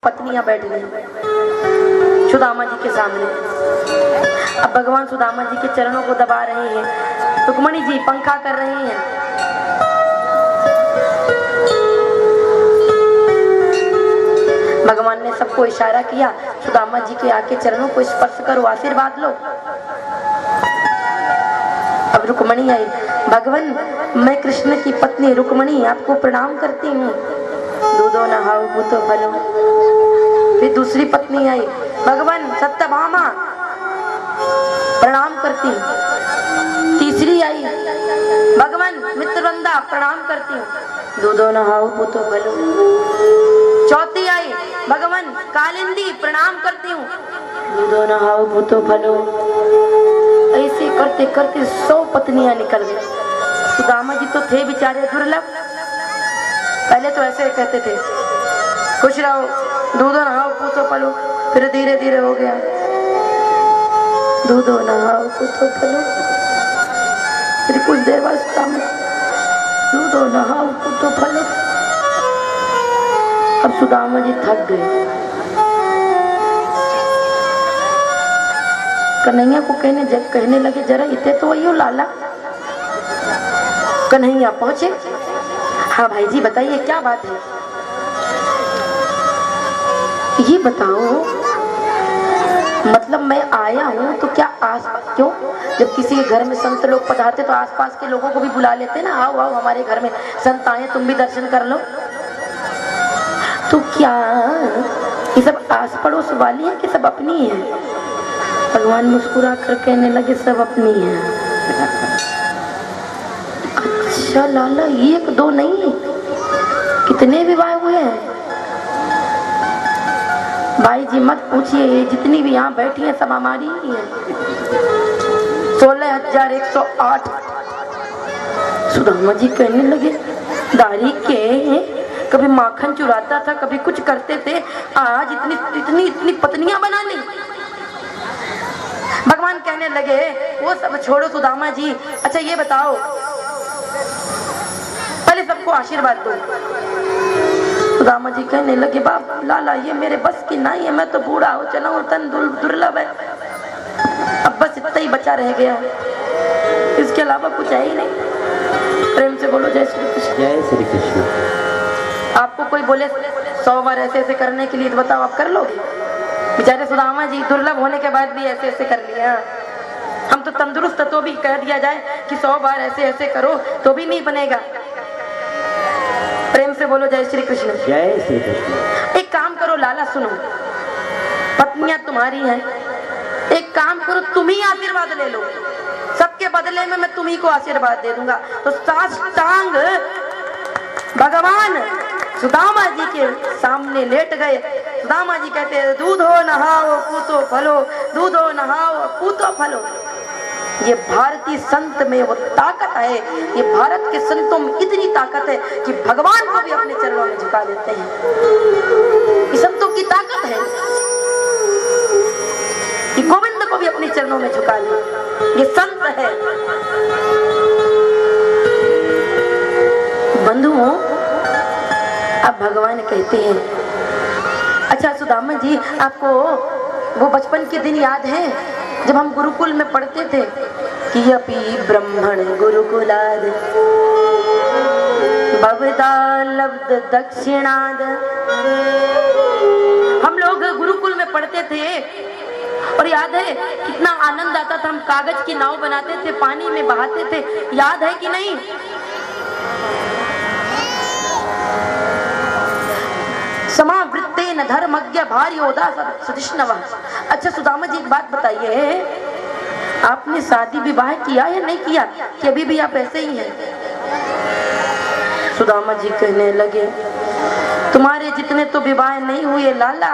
पत्नियां बैठ गई सुदामा जी के सामने। अब भगवान सुदामा जी के चरणों को दबा रहे हैं, रुक्मणी जी पंखा कर रहे हैं। भगवान ने सबको इशारा किया, सुदामा जी के आके चरणों को स्पर्श करो, आशीर्वाद लो। अब रुक्मणी आई, भगवान मैं कृष्ण की पत्नी रुक्मणी आपको प्रणाम करती हूँ। दूधो नहाओ पूतो फलो। फिर दूसरी पत्नी आई, भगवान सत्यभामा प्रणाम करती हूँ। तीसरी आई, भगवान मित्रवृंदा प्रणाम करती हूँ। दूधो नहाओ पूतो फलो। चौथी आई, भगवान कालिंदी प्रणाम करती हूँ। दूधो नहाओ पूतो फलो। ऐसे करते करते 100 पत्नियां निकल गई। सुदामा जी तो थे बेचारे दुर्लभ, पहले तो ऐसे कहते थे खुश रहो, दूधो नहाओ पूतो फलो। फिर धीरे धीरे हो गया दूधो नहाओ पूतो फलो। फिर कुछ देर बाद सुदामा दूधो नहाओ पूतो फलो। अब सुदामा जी थक गए, कन्हैया को कहने लगे जरा इतने तो वही हो लाला। कन्हैया पहुंचे, हाँ भाई जी बताइए क्या बात है, ये बताओ। मतलब मैं आया हूँ तो क्या क्यों जब किसी के घर में संत लोग पधारते तो आसपास के लोगों को भी बुला लेते ना, आओ आओ हमारे घर में संत आए, तुम भी दर्शन कर लो। तो क्या ये सब आस पड़ोस वाली है कि सब अपनी है? भगवान मुस्कुरा कर कहने लगे सब अपनी है। अच्छा लाला, एक दो नहीं, कितने विवाह हुए हैं? भाई जी मत पूछिए, जितनी भी यहाँ बैठी हैं सब हमारी ही है। 16,108। सुदामा जी कहने लगे दारी के कभी माखन चुराता था, कभी कुछ करते थे, आज इतनी पत्नियां बना ली। भगवान कहने लगे वो सब छोड़ो सुदामा जी, अच्छा ये बताओ, पहले सबको आशीर्वाद दो। सुदामा जी कहने लगे बाप लाला ये मेरे बस की नहीं है, मैं तो बूढ़ा हो चला हूँ, तन दुर्लभ है, अब बस इतना ही बचा रह गया है, इसके अलावा कुछ है ही नहीं। प्रेम से बोलो जय श्री कृष्ण। जय श्री कृष्ण। आपको कोई बोले 100 बार ऐसे ऐसे करने के लिए तो बताओ आप कर लोगे? बेचारे सुदामा जी दुर्लभ होने के बाद भी ऐसे ऐसे कर लिया। हम तो तंदुरुस्त, तो भी कह दिया जाए कि 100 बार ऐसे ऐसे करो तो भी नहीं बनेगा। प्रेम से बोलो जय श्री कृष्ण। जय श्री कृष्ण। एक काम करो लाला, सुनो, पत्नियां तुम्हारी हैं, एक काम करो तुम ही आशीर्वाद ले लो, सबके बदले में मैं तुम्ही को आशीर्वाद दे दूंगा। तो साष्टांग भगवान सुदामा जी के सामने लेट गए। सुदामा जी कहते हैं दूधो नहाओ पूतो फलो, दूधो नहाओ पूतो फलो। ये भारतीय संत में वो ताकत है, ये भारत के संतों में इतनी ताकत है कि भगवान को भी अपने चरणों में झुका देते हैं। ये संतों की ताकत है कि गोविंद को भी अपने चरणों में झुका ले, ये संत है। बंधुओं, अब भगवान कहते हैं अच्छा सुदामा जी आपको वो बचपन के दिन याद है जब हम गुरुकुल में पढ़ते थे कि अपि ब्रह्मण गुरुकुलाद भवदा लब्ध दक्षिणाद। हम लोग गुरुकुल में पढ़ते थे और याद है कितना आनंद आता था, हम कागज की नाव बनाते थे, पानी में बहाते थे, याद है कि नहीं? समावृत्तेन धर्मज्ञ भार्योदा सदिष्णव। अच्छा सुदामा जी एक बात बताइए, आपने शादी विवाह किया या नहीं किया कि अभी भी आप ऐसे ही हैं? सुदामा जी कहने लगे तुम्हारे जितने तो विवाह नहीं हुए लाला,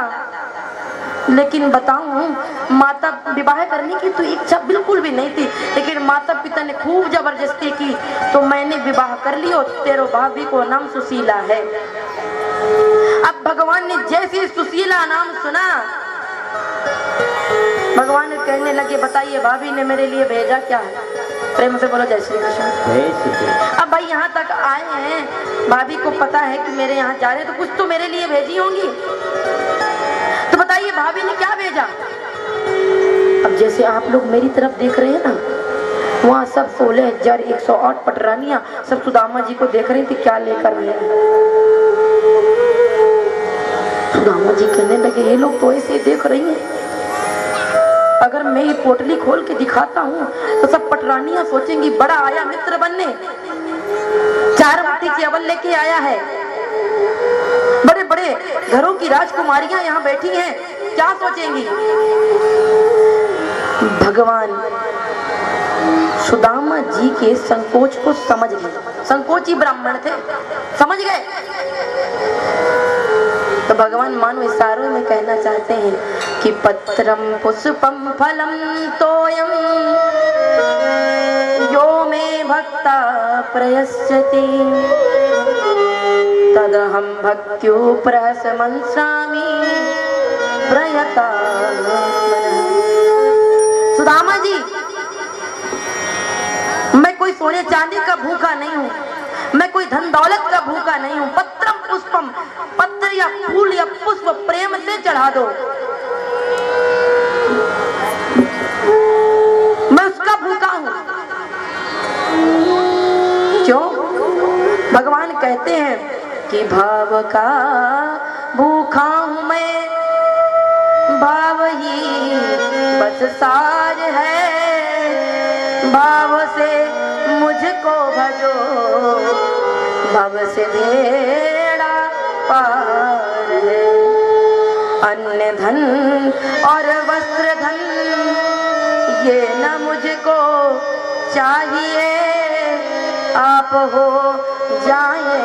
लेकिन बताऊं माता विवाह करने की तो इच्छा बिल्कुल भी नहीं थी, लेकिन माता पिता ने खूब जबरदस्ती की तो मैंने विवाह कर लिया। तेरो भाभी को नाम सुशीला है। अब भगवान ने जैसे सुशीला नाम सुना, भगवान कहने लगे बताइए भाभी ने मेरे लिए भेजा क्या है? प्रेम से बोलो जय श्री कृष्ण। जय श्री कृष्ण। अब भाई यहाँ तक आए हैं, भाभी को पता है कि मेरे यहाँ जा रहे हैं तो कुछ तो मेरे लिए भेजी होंगी। जैसे आप लोग मेरी तरफ देख रहे हैं ना, वहाँ सब 16,108 पटरानियां सब सुदामा जी को देख रही थी क्या लेकर आए हैं। सुदामा जी कहने लगे ये लोग तो ऐसे देख रही हैं, अगर मैं ये पोटली खोल के दिखाता हूँ तो सब पटरानियां सोचेंगी बड़ा आया मित्र बनने, 4 मुट्ठी चावल लेके आया है, बड़े बड़े घरों की राजकुमारियां यहाँ बैठी हैं, क्या सोचेंगी। भगवान सुदामा जी के संकोच को समझ गए, संकोची ब्राह्मण थे, समझ गए। तो भगवान मानव इशारों में कहना चाहते हैं कि पत्रम पुष्पम फलम तोयम यो मे भक्ता प्रयस्यति तदहं भक्त्यो प्रहसमंसामि प्रयता। सुदामा जी, मैं कोई सोने चांदी का भूखा नहीं हूँ, मैं कोई धन दौलत का भूखा नहीं हूँ। पत्रम पुष्पम, पत्र या फूल या पुष्प प्रेम से चढ़ा दो, मैं उसका भूखा हूँ। क्यों? भगवान कहते हैं कि भाव का भूखा हूँ मैं, भाव ही बस सार है, भाव से मुझको भजो, भव से बेड़ा पार है। अन्य धन और वस्त्र धन ये न मुझको चाहिए, आप हो जाए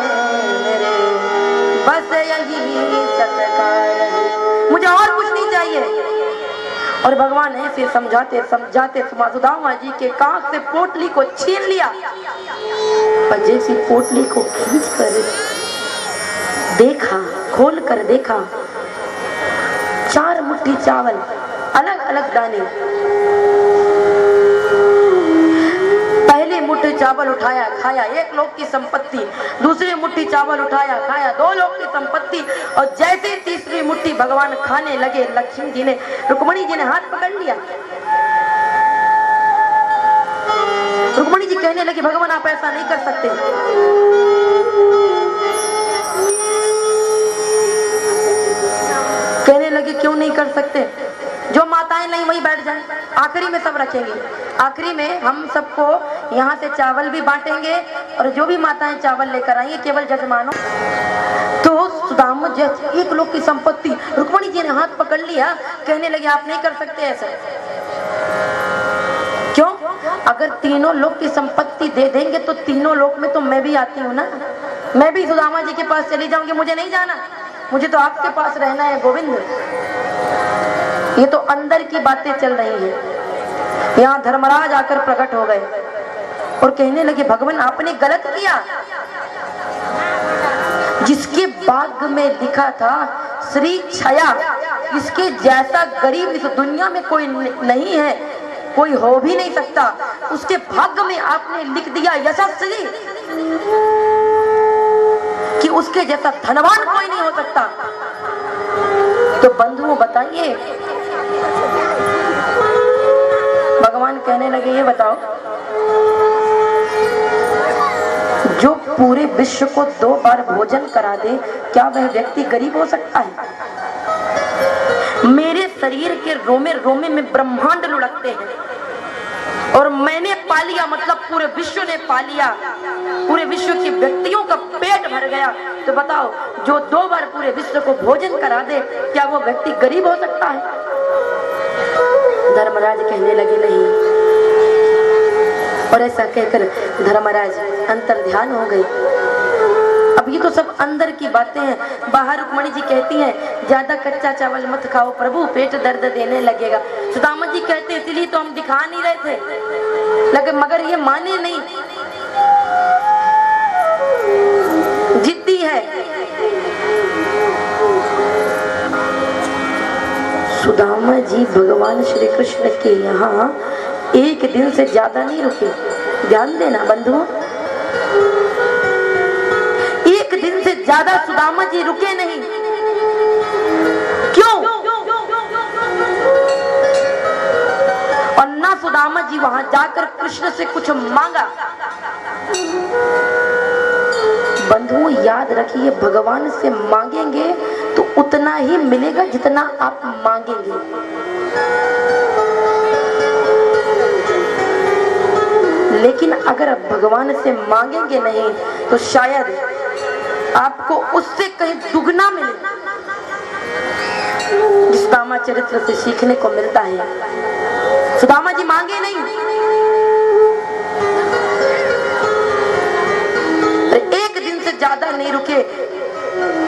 मेरे बस यही सत्कार है, मुझे और कुछ नहीं चाहिए। और भगवान ऐसे समझाते समझाते सुदामा जी के कांख से पोटली को छीन लिया और जैसी पोटली को खींच कर देखा, खोल कर देखा, 4 मुट्ठी चावल, अलग अलग दाने। पहले मुट्ठी चावल उठाया खाया, 1 लोक की संपत्ति, दूसरी मुट्ठी चावल उठाया खाया, 2 लोक की संपत्ति। और जैसे तीसरी मुट्ठी भगवान खाने लगे, लक्ष्मी जी ने, रुक्मणी जी ने हाथ पकड़ लिया। रुक्मणी जी कहने लगी भगवान आप ऐसा नहीं कर सकते। कहने लगे क्यों नहीं कर सकते? जो माताएं नहीं वही बैठ जाएं, आखिरी में सब रखेंगे, आखिरी में हम सबको यहाँ से चावल भी बांटेंगे और जो भी माताएं चावल लेकर आएंगे केवल जजमानों। तो सुदामा जी 1 लोक की संपत्ति, रुक्मणी जी ने हाथ पकड़ लिया, कहने लगे आप नहीं कर सकते ऐसा। क्यों? अगर तीनों लोक की संपत्ति दे देंगे तो तीनों लोक में तो मैं भी आती हूँ ना, मैं भी सुदामा जी के पास चली जाऊंगी, मुझे नहीं जाना, मुझे तो आपके पास रहना है गोविंद। ये तो अंदर की बातें चल रही हैं। यहाँ धर्मराज आकर प्रकट हो गए और कहने लगे भगवान आपने गलत किया, जिसके भाग्य में लिखा था श्री छया, इसके जैसा गरीब इस दुनिया में कोई नहीं है, कोई हो भी नहीं सकता, उसके भाग्य में आपने लिख दिया यशस्वी, कि उसके जैसा धनवान कोई नहीं हो सकता। तो बंधुओं बताइए, भगवान कहने लगे ये बताओ, जो पूरे विश्व को 2 बार भोजन करा दे, क्या वह व्यक्ति गरीब हो सकता है? मेरे शरीर के रोमे रोमे में ब्रह्मांड लुढ़कते हैं और मैंने पा लिया, मतलब पूरे विश्व ने पा लिया, पूरे विश्व के व्यक्तियों का पेट भर गया। तो बताओ जो 2 बार पूरे विश्व को भोजन करा दे, क्या वो व्यक्ति गरीब हो सकता है? धर्मराज कहने लगे नहीं। और ऐसा कहकर धर्मराज अंतर ध्यान हो गए। अब ये तो सब अंदर की बातें हैं, बाहर रुक्मणी जी कहती हैं ज्यादा कच्चा चावल मत खाओ प्रभु, पेट दर्द देने लगेगा। सुदामा जी कहते इसलिए तो हम दिखा नहीं रहे थे, लेकिन मगर ये माने नहीं, जिद्दी है। सुदामा जी भगवान श्री कृष्ण के यहाँ 1 दिन से ज्यादा नहीं रुके। ध्यान देना बंधुओं, 1 दिन से ज्यादा सुदामा जी रुके नहीं। क्यों? वहां जाकर कृष्ण से कुछ मांगा। बंधुओं याद रखिए, भगवान से मांगेंगे तो उतना ही मिलेगा जितना आप मांगेंगे। लेकिन अगर आप भगवान से मांगेंगे नहीं तो शायद आपको उससे कहीं दुगना मिले। सुदामा चरित्र से सीखने को मिलता है। सुदामा जी मांगे नहीं, एक दिन से ज्यादा नहीं रुके।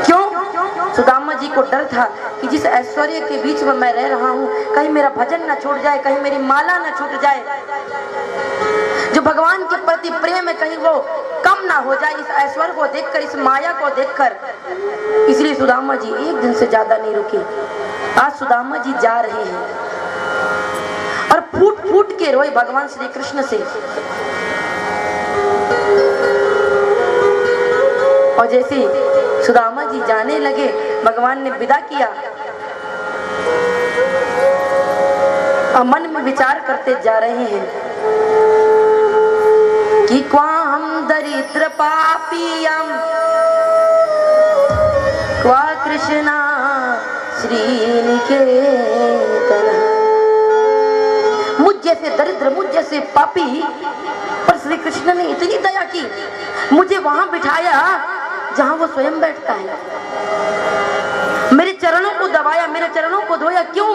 क्यों? सुदामा जी को डर था कि जिस ऐश्वर्य के बीच में मैं रह रहा हूं, कहीं मेरा भजन ना छूट जाए, कहीं मेरी माला ना छूट जाए, जो भगवान के प्रति प्रेम है कहीं वो कम ना हो जाए इस ऐश्वर्य को देखकर, इस माया को देखकर। इसलिए सुदामा जी एक दिन से ज्यादा नहीं रुके। आज सुदामा जी जा रहे हैं और फूट फूट के रोए भगवान श्री कृष्ण से। और जैसे सुदामा जी जाने लगे, भगवान ने विदा किया और मन में विचार करते जा रहे हैं कि क्वाहम दरिद्र पापियम क्वा कृष्णा श्रीनिकेतन। मुझ जैसे दरिद्र, मुझ जैसे पापी पर श्री कृष्ण ने इतनी दया की, मुझे वहां बिठाया जहां वो स्वयं बैठता है, मेरे चरणों को दबाया, मेरे चरणों को धोया। क्यों?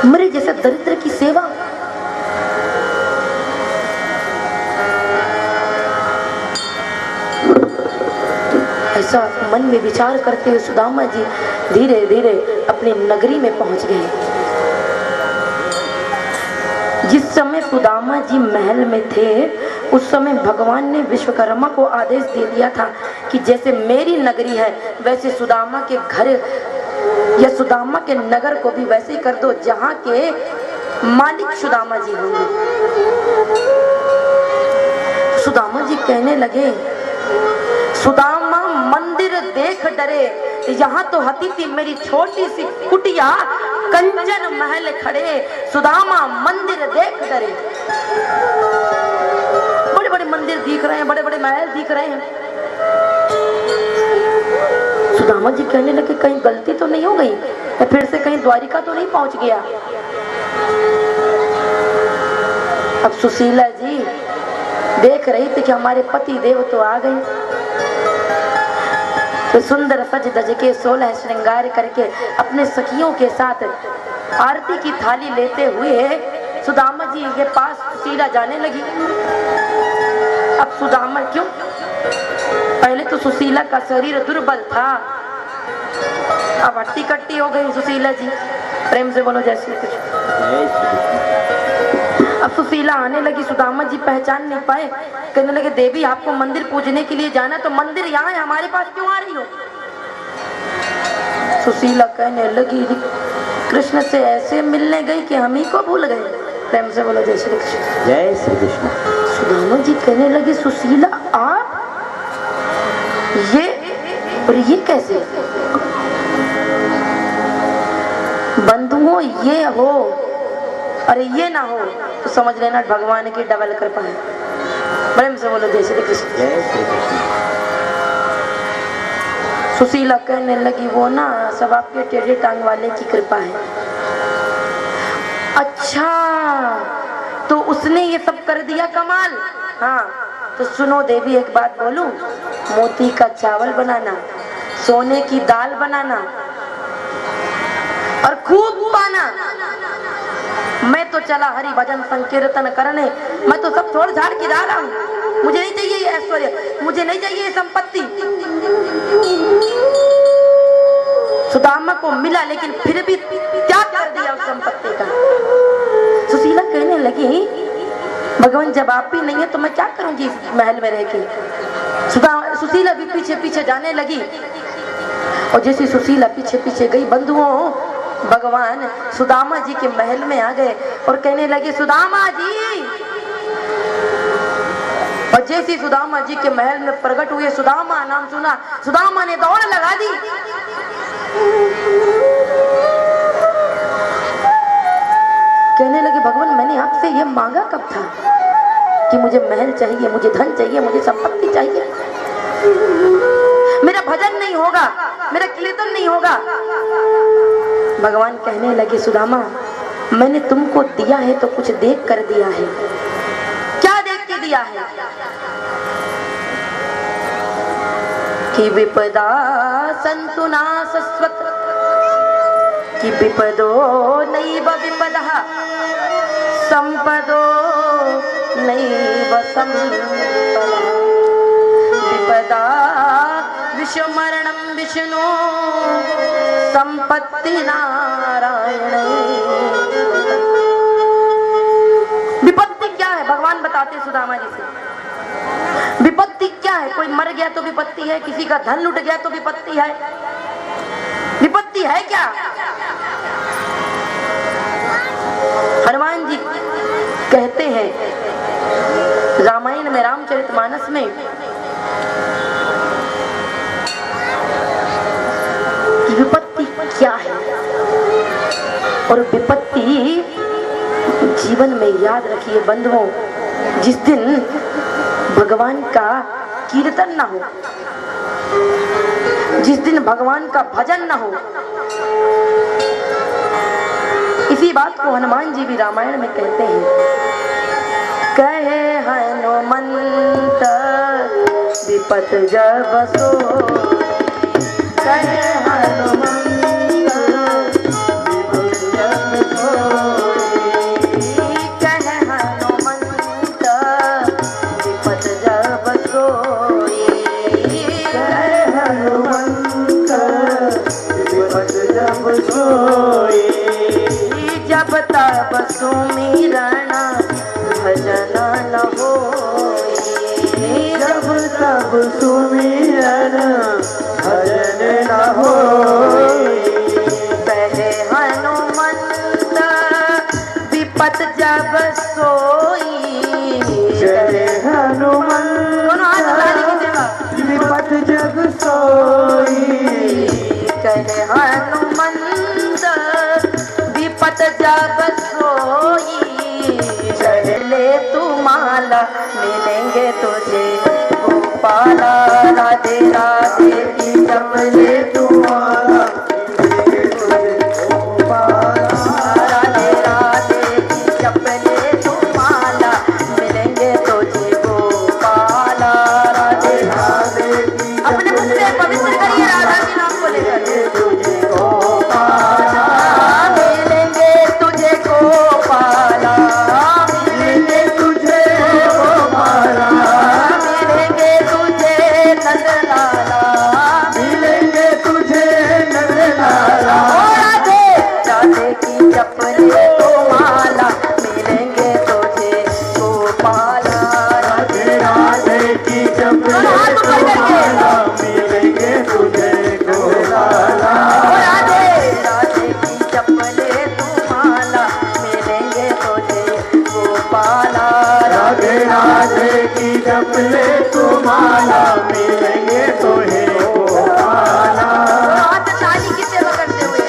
मेरे जैसे दरिद्र की सेवा। ऐसा मन में विचार करते हुए सुदामा जी धीरे धीरे अपनी नगरी में पहुंच गए। जिस समय सुदामा जी महल में थे उस समय भगवान ने विश्वकर्मा को आदेश दे दिया था कि जैसे मेरी नगरी है वैसे सुदामा के घर या सुदामा के नगर को भी वैसे ही कर दो जहां के मालिक सुदामा जी होंगे। सुदामा जी कहने लगे, सुदामा मंदिर देख डरे, यहाँ तो हती थी मेरी छोटी सी कुटिया, कंचन महल खड़े, सुदामा मंदिर देख डरे। बड़े बड़े मंदिर दिख रहे हैं, बड़े बड़े महल दिख रहे हैं। सुदामा जी कहने लगे कहीं गलती तो नहीं हो गई, या फिर से कहीं द्वारिका तो नहीं पहुंच गया। अब सुशीला जी देख रही थी कि हमारे पति देव तो आ गए। तो सुंदर सज धज के 16 श्रृंगार करके अपने सखियों के साथ आरती की थाली लेते हुए सुदामा जी के पास सुशीला जाने लगी। अब सुदामा क्यों? पहले तो सुशीला का शरीर दुर्बल था, अब हट्टी कट्टी हो गई सुशीला जी। प्रेम से बोलो जय श्री कृष्ण। अब सुशीला आने लगी, सुदामा जी पहचान नहीं पाए, कहने लगे देवी आपको मंदिर पूजने के लिए जाना, तो मंदिर यहाँ है, हमारे पास क्यों आ रही हो? सुशीला कहने लगी कृष्ण से ऐसे मिलने गई कि हम ही को भूल गए। प्रेम से बोलो जय श्री कृष्ण। जय श्री कृष्ण। सुदामा जी कहने लगी सुशीला आप ये और ये कैसे? बंधुओं ये हो अरे ये ना हो तो समझ लेना भगवान की डबल कृपा है। प्रेम से बोलो जय श्री कृष्ण। जय श्री कृष्ण। सुशीला कहने लगी वो ना सब आपके टेढ़े टांग वाले की कृपा है। अच्छा तो उसने ये सब कर दिया कमाल। हाँ तो सुनो देवी एक बात बोलूं, मोती का चावल बनाना, सोने की दाल बनाना और खूब पाना। मैं तो चला हरि भजन संकीर्तन करने, मैं तो सब छोड़ छाड़ के जा रहा हूँ। मुझे नहीं चाहिए ये ऐश्वर्य, मुझे नहीं चाहिए ये संपत्ति। सुदामा को मिला लेकिन फिर भी त्याग कर दिया उस संपत्ति का। सुशीला कहने लगी भगवान जब आप भी नहीं है तो मैं क्या करूंगी इस महल में रह के। सुशीला भी पीछे पीछे जाने लगी और जैसे सुशीला पीछे पीछे गई, बंधुओं भगवान सुदामा जी के महल में आ गए और कहने लगे सुदामा जी। और जैसे सुदामा जी के महल में प्रकट हुए, सुदामा नाम सुना, सुदामा ने दौड़ लगा दी। मांगा कब था कि मुझे महल चाहिए, मुझे धन चाहिए, मुझे संपत्ति चाहिए, मेरा भजन नहीं होगा, मेरा कीर्तन नहीं होगा। भगवान कहने लगे सुदामा, मैंने तुमको दिया है तो कुछ देख कर दिया है। क्या देख के दिया है? कि विपदा संतु ना शश्वत, कि विपदो नैव विपदः, संपदो नैव संपदः। विपदा विश्वमरणं विष्णु, संपत्ति नारायण। विपत्ति क्या है भगवान बताते सुदामा जी से। विपत्ति क्या है? कोई मर गया तो विपत्ति है, किसी का धन लुट गया तो विपत्ति है। विपत्ति है क्या? हनुमान जी कहते हैं रामायण में, रामचरितमानस में, कि विपत्ति क्या है। और विपत्ति जीवन में याद रखिए बंधुओं, जिस दिन भगवान का कीर्तन न हो, जिस दिन भगवान का भजन न हो, इसी बात को हनुमान जी भी रामायण में कहते हैं। कहे हनुमंत विपत जब सो, कहे हनुमंत विपत जब सोई, कहे हनुमंत विपत जब सोई, कहे हनुमंत विपत जब सोई। जब तब सुमिरन भजन न होई, जब तब सुमिरन भजन न होई। कहे हनुमंत विपत जब सोई, कहे हनुमंत विपत जब सोई, कहे हनुमंत विपत जब सोई। चले तू माला मिलेंगे तुझे गोपाला, राधे राधे की चपले तू माला मिलेंगे तुझे गोपाला, राधे राधे की चपले तू माला मिलेंगे तुझे गोपाला, राधे राधे की। अपने मुख से पवित्र करिए राधा के नाम को लेकर। तुझे गोपाला मिलेंगे तुझे गोपाला, मिलेंगे तुझे गोपाला, मिलेंगे तुझे नंदलाला, मिलेंगे तुझे नंदलाला। राधे राधे की चपले तो माला मिलेंगे तुझे गोपाला, राधे राधे की चपले तो माला मिलेंगे तुझे गोपाला, राधे राधे की चपले तो माला मिलेंगे तुझे गोपाला, राधे राधे की चपले तो माला मिलेंगे तुझे गोपाला। हाथ ताली की सेवा करते हुए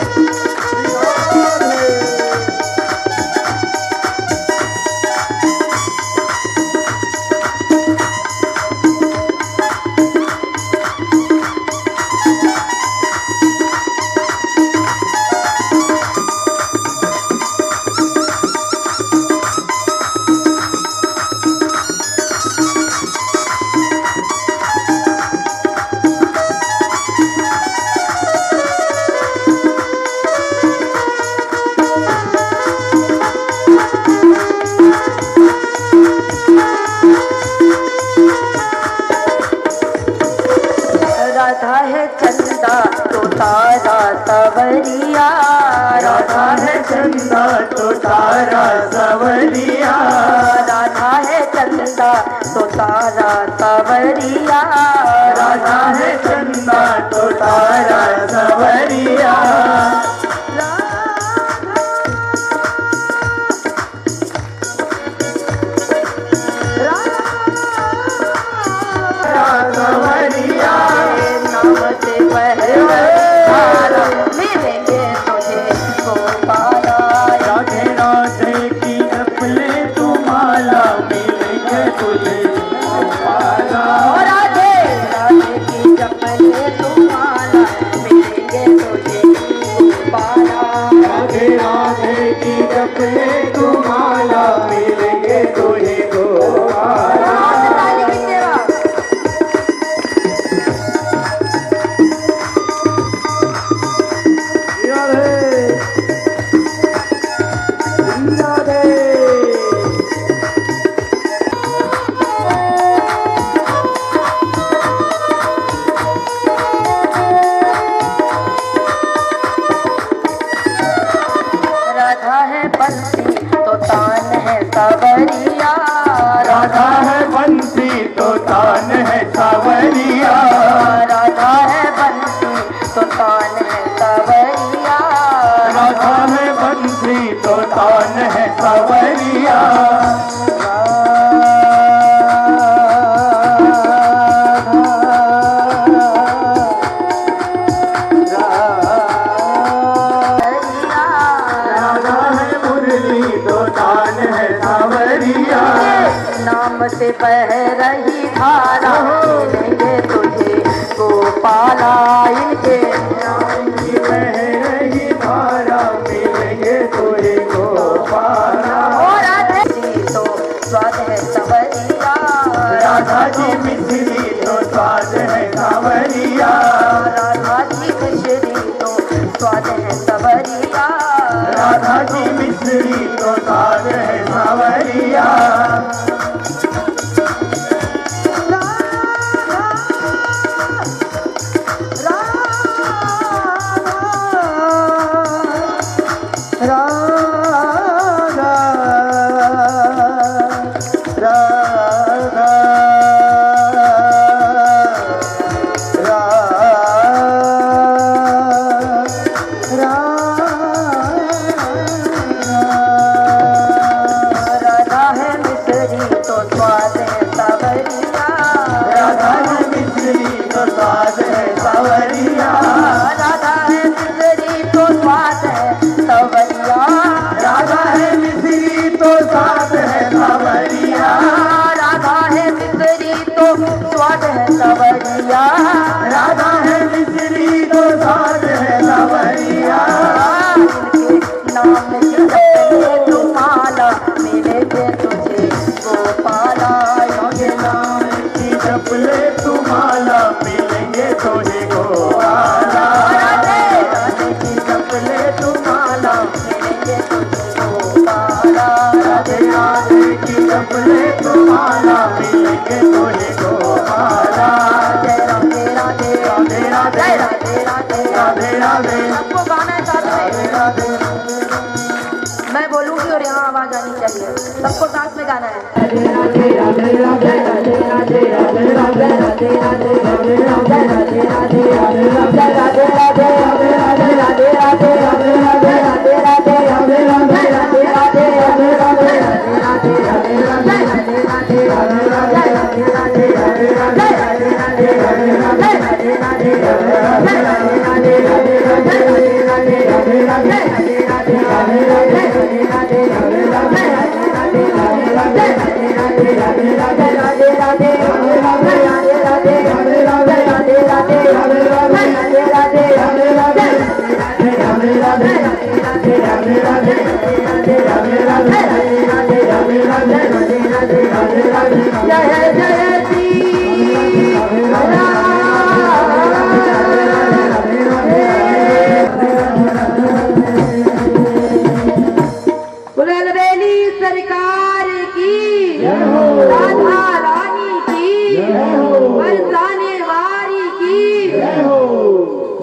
राधा है चंदा तो तारा सवरिया, राधा है चंदा तो तारा सवरिया, राधा है चंदा तो तारा सवरिया, राधा है चंदा तो तारा सवरिया। मिलेंगे तुझे गोपाला, राधे राधे की चपले तू तान है सवरिया। राधा है बंसी तो तान है सवरिया। राधा है मुरली तो तान है सवरिया। नाम से बह रही धारा मिलेंगे तुझे गोपाला। इनके नाम की बह रही धारा मिलेंगे तुझे गोपाला। ओ राधे जी तो स्वाद है सवरिया। राधा जी मिश्री तो स्वाद है सवरिया। राधा जी मिश्री तो स्वाद है सवरिया। राधा जी मिश्री तो स्वाद है सवरिया। राधा है मिश्री तो स्वाद है सवरिया। राधा जी मिश्री तो स्वाद है सवरिया। राधा है मिश्री तो स्वाद है सवरिया। राधा है मिश्री तो स्वाद है सवरिया। राधा है मिश्री तो स्वाद है सवरिया। राधा है मिश्री तो स्वाद है सवरिया। इनके नाम की जपले तुम्हारा मिलेंगे तुझे गोपाला। इनके नाम की जपले तुम्हारा मिलेंगे तुझे गोपाला। राधे की जपले तुम्हारा मिलेंगे तुझे गोपाला। राधे राधे की जपले तुम्हारा मिलेंगे तुझे गोपाला। जय राधे राधे राधे राधे जय राधे राधे राधे राधे सबको गाना है साथ में। राधे मैं बोलूंगी और यहाँ आवाज आनी चाहिए। सबको साथ में गाना है। जय जय बुलबेली सरकार की, राधा रानी की, बरसाने वारी की।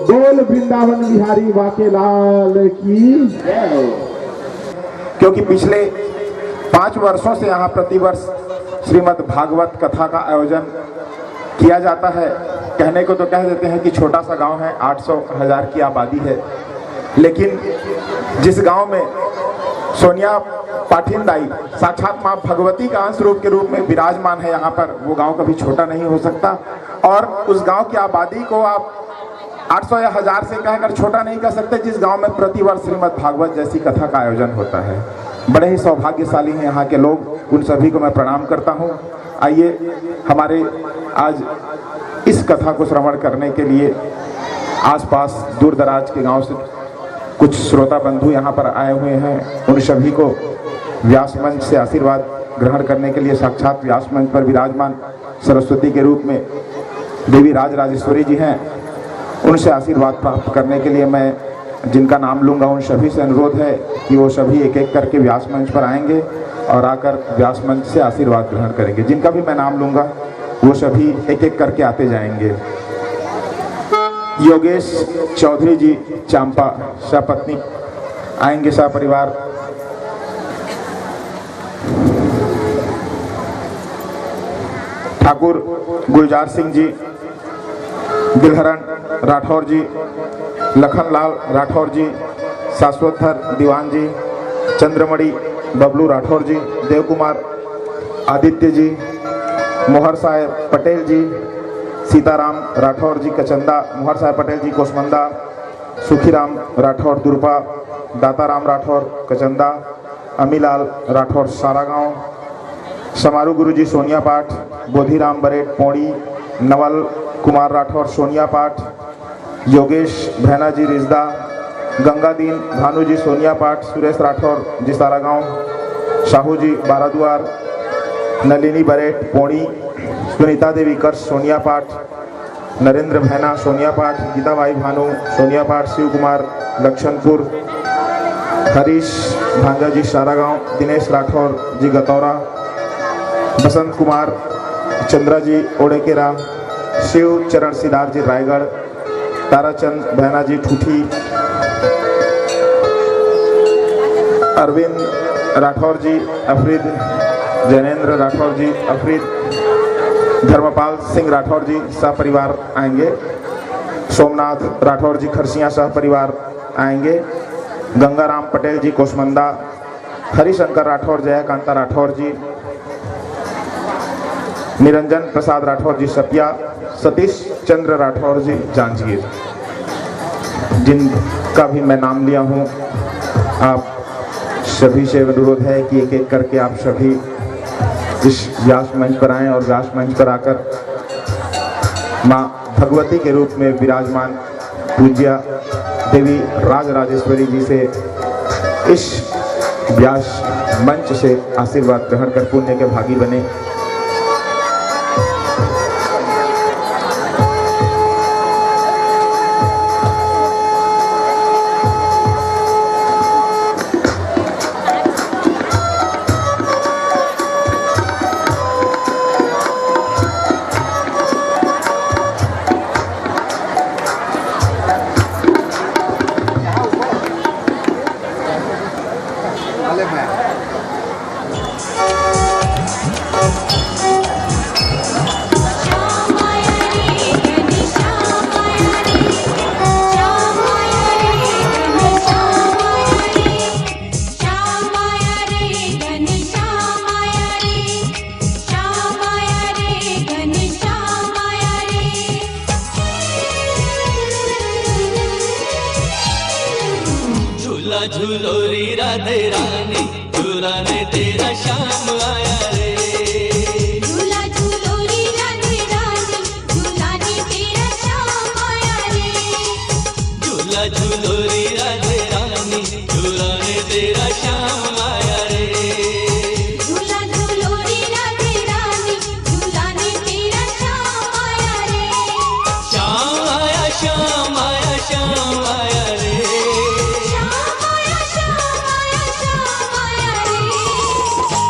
बोल वृंदावन बिहारी वाके लाल की। क्योंकि पिछले 5 वर्षों से यहाँ प्रतिवर्ष श्रीमद् भागवत कथा का आयोजन किया जाता है। कहने को तो कह देते हैं कि छोटा सा गांव है, 800,000 की आबादी है, लेकिन जिस गांव में सोनिया पाठिन दाई साक्षात माँ भगवती का अंश रूप के रूप में विराजमान है, यहाँ पर वो गांव कभी छोटा नहीं हो सकता। और उस गांव की आबादी को आप 800 या 1000 से कहकर छोटा नहीं कह सकते, जिस गांव में प्रतिवर्ष श्रीमद् भागवत जैसी कथा का आयोजन होता है। बड़े ही सौभाग्यशाली हैं यहाँ के लोग, उन सभी को मैं प्रणाम करता हूँ। आइए हमारे आज इस कथा को श्रवण करने के लिए आसपास दूर दराज के गांव से कुछ श्रोता बंधु यहाँ पर आए हुए हैं। उन सभी को व्यास मंच से आशीर्वाद ग्रहण करने के लिए साक्षात व्यास मंच पर विराजमान सरस्वती के रूप में देवी राज राजेश्वरी जी हैं, उनसे आशीर्वाद प्राप्त करने के लिए मैं जिनका नाम लूँगा उन सभी से अनुरोध है कि वो सभी एक एक करके व्यास मंच पर आएंगे और आकर व्यास मंच से आशीर्वाद ग्रहण करेंगे। जिनका भी मैं नाम लूँगा वो सभी एक एक करके आते जाएंगे। योगेश चौधरी जी चांपा सपत्नी आएंगे सपरिवार। ठाकुर गुलजार सिंह जी बिलहरण राठौर जी, लखनलाल राठौर जी, शाश्वतधर दीवान जी, चंद्रमणि बबलू राठौर जी, देव कुमार आदित्य जी, मोहर साहेब पटेल जी, सीताराम राठौर जी कचंदा, मोहर साहेब पटेल जी कोसमंदा, सुखीराम राठौर दुर्पा, दाताराम राठौर कचंदा, अमीलाल राठौर सारागांव, समारू गुरु जी सोनिया पाठ, बोधिराम बरेट पौड़ी, नवल कुमार राठौर सोनिया पाठ, योगेश भैना जी रिजदा, गंगादीन भानु जी सोनिया पाठ, सुरेश राठौर जी सारागांव, शाहू जी बाराद्वार, नलिनी बरेट पौड़ी, सुनीता देवी कर्ष सोनिया पाठ, नरेंद्र भैना सोनिया पाठ, गीताबाई भानु सोनिया पाठ, शिव कुमार लक्षणपुर, हरीश भांजा जी सारागांव, दिनेश राठौर जी गतौरा, बसंत कुमार चंद्रा जी ओडेकेरा, शिव चरण सिदार जी रायगढ़, ताराचंद भैना जी ठूठी, अरविंद राठौर जी अफरीद, जैनेन्द्र राठौर जी अफरीद, धर्मपाल सिंह राठौर जी सहपरिवार आएंगे, सोमनाथ राठौर जी खरसिया सहपरिवार आएंगे, गंगाराम पटेल जी कोसमंदा, हरिशंकर राठौर जयकांता राठौर जी, निरंजन प्रसाद राठौर जी सपिया, सतीश चंद्र राठौर जी जांजगीर, जिनका भी मैं नाम लिया हूँ। आप सभी से अनुरोध है कि एक एक करके आप सभी इस व्यास मंच पर आएं और व्यास मंच पर आकर माँ भगवती के रूप में विराजमान पूज्य देवी राजराजेश्वरी जी से इस व्यास मंच से आशीर्वाद ग्रहण कर पुण्य के भागी बने। झूलो री राधे रानी, झूलाने तेरा शाम आया रे। झूला झूलो री राधे रानी, झूलाने तेरा शाम आया रे। झूला झूलो री राधे रानी, झूलाने तेरा शाम आया रे। झूला झूलो री राधे रानी, झूलाने तेरा शाम आया रे। शाम आया शाम आया शाम आया रे।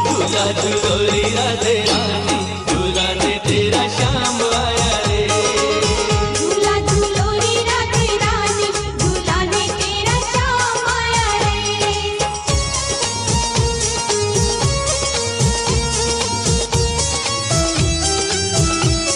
झूला झूलो री राधे रानी, झूलाने तेरा शाम